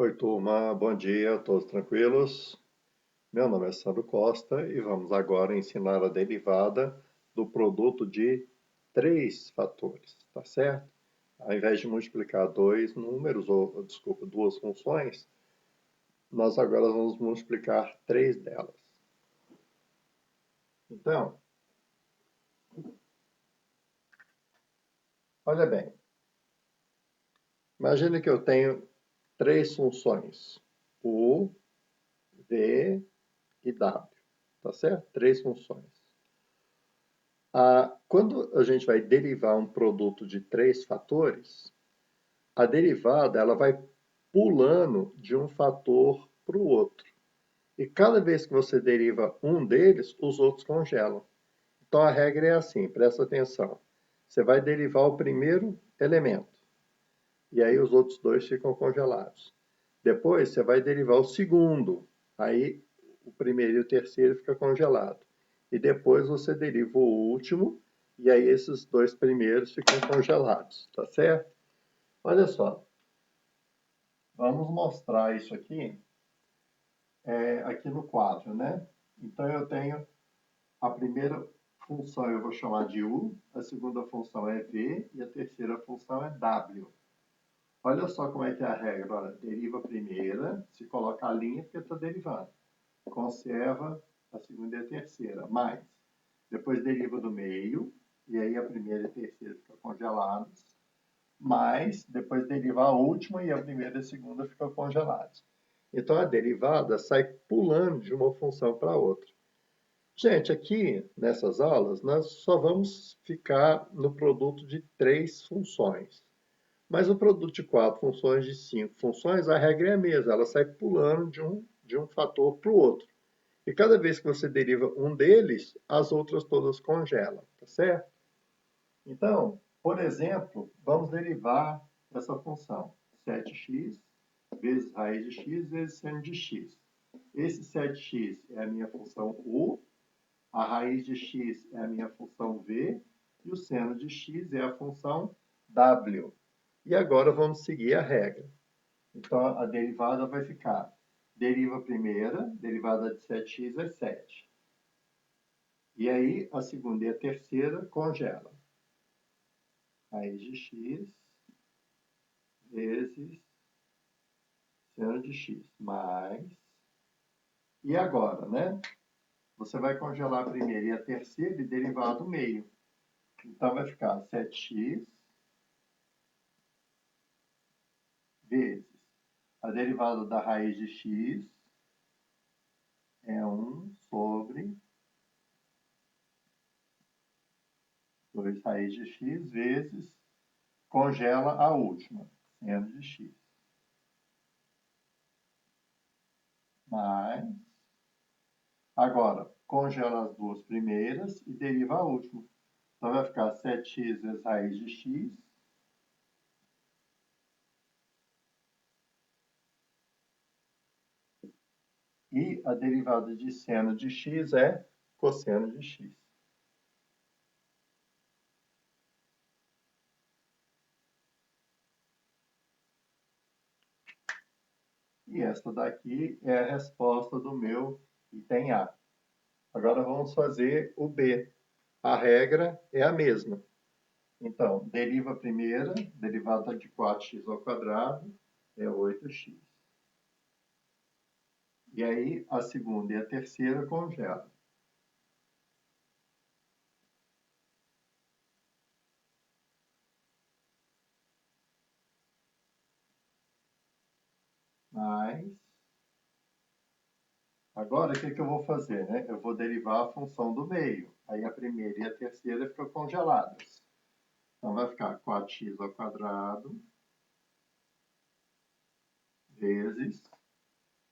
Oi, turma, bom dia, todos tranquilos? Meu nome é Sandro Costa e vamos agora ensinar a derivada do produto de três fatores, tá certo? Ao invés de multiplicar dois números, ou desculpa, duas funções, nós agora vamos multiplicar três delas. Então, olha bem, imagine que eu tenho três funções, U, V e W, tá certo? Três funções. Quando a gente vai derivar um produto de três fatores, a derivada ela vai pulando de um fator para o outro. E cada vez que você deriva um deles, os outros congelam. Então a regra é assim, presta atenção. Você vai derivar o primeiro elemento, e aí os outros dois ficam congelados. Depois você vai derivar o segundo, aí o primeiro e o terceiro ficam congelados. E depois você deriva o último, e aí esses dois primeiros ficam congelados, tá certo? Olha só, vamos mostrar isso aqui, aqui no quadro, né? Então eu tenho a primeira função eu vou chamar de U, a segunda função é V e a terceira função é W. Olha só como é que é a regra. Olha, deriva a primeira, se coloca a linha porque está derivando. Conserva a segunda e a terceira, mais. Depois deriva do meio, e aí a primeira e a terceira ficam congelados. Mais, depois deriva a última e a primeira e a segunda ficam congelados. Então a derivada sai pulando de uma função para outra. Gente, aqui nessas aulas nós só vamos ficar no produto de três funções. Mas o produto de quatro funções, de cinco funções, a regra é a mesma, ela sai pulando de um fator para o outro. E cada vez que você deriva um deles, as outras todas congelam, tá certo? Então, por exemplo, vamos derivar essa função 7x vezes raiz de x vezes seno de x. Esse 7x é a minha função u, a raiz de x é a minha função v e o seno de x é a função w. E agora vamos seguir a regra. Então, a derivada vai ficar, deriva a primeira, derivada de 7x é 7. E aí, a segunda e a terceira congelam. Raiz de x vezes seno de x, mais... E agora, né? Você vai congelar a primeira e a terceira e derivar do meio. Então, vai ficar 7x vezes a derivada da raiz de x é 1 sobre 2 raiz de x vezes, congela a última, seno de x. Mais, agora, congela as duas primeiras e deriva a última. Então, vai ficar 7x vezes raiz de x. E a derivada de seno de x é cosseno de x. E esta daqui é a resposta do meu item A. Agora vamos fazer o B. A regra é a mesma. Então, deriva a primeira, derivada de 4x ao quadrado é 8x. E aí, a segunda e a terceira congelam. Mas, agora, o que eu vou fazer? Né? Eu vou derivar a função do meio. Aí, a primeira e a terceira ficam congeladas. Então, vai ficar 4x ao quadrado vezes...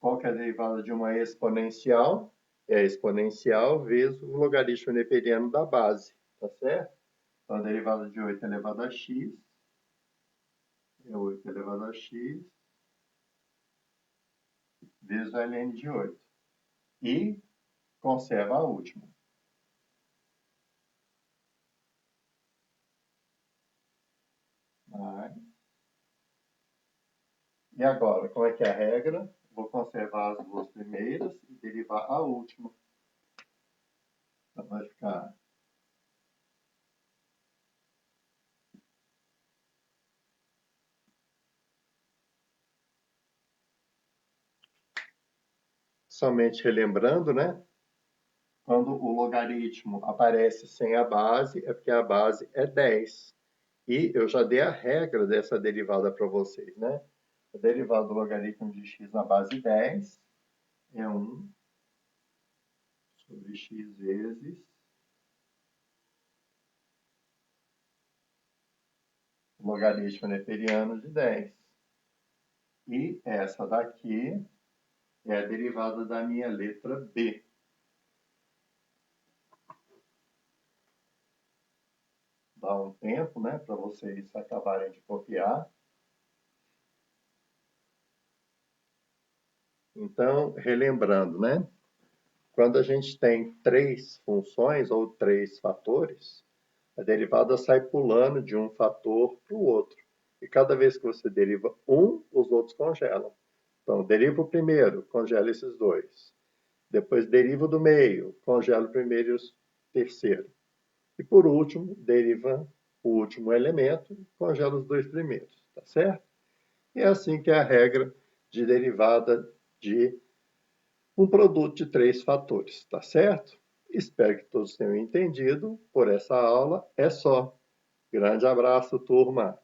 Qual que é a derivada de uma exponencial? É a exponencial vezes o logaritmo neperiano da base. Tá certo? Então, a derivada de 8 elevado a x é 8 elevado a x vezes o ln de 8. E conserva a última. E agora, qual é que é a regra? Vou conservar as duas primeiras e derivar a última. Então vai ficar somente relembrando, né? Quando o logaritmo aparece sem a base, é porque a base é 10. E eu já dei a regra dessa derivada para vocês, né? A derivada do logaritmo de x na base 10 é 1 sobre x vezes o logaritmo neperiano de 10. E essa daqui é a derivada da minha letra B. Dá um tempo, né, para vocês acabarem de copiar. Então, relembrando, né? Quando a gente tem três funções ou três fatores, a derivada sai pulando de um fator para o outro. E cada vez que você deriva um, os outros congelam. Então, deriva o primeiro, congela esses dois. Depois deriva do meio, congela o primeiro e o terceiro. E por último, deriva o último elemento, congela os dois primeiros, tá certo? E é assim que é a regra de derivada de um produto de três fatores, tá certo? Espero que todos tenham entendido. Por essa aula é só. Grande abraço, turma!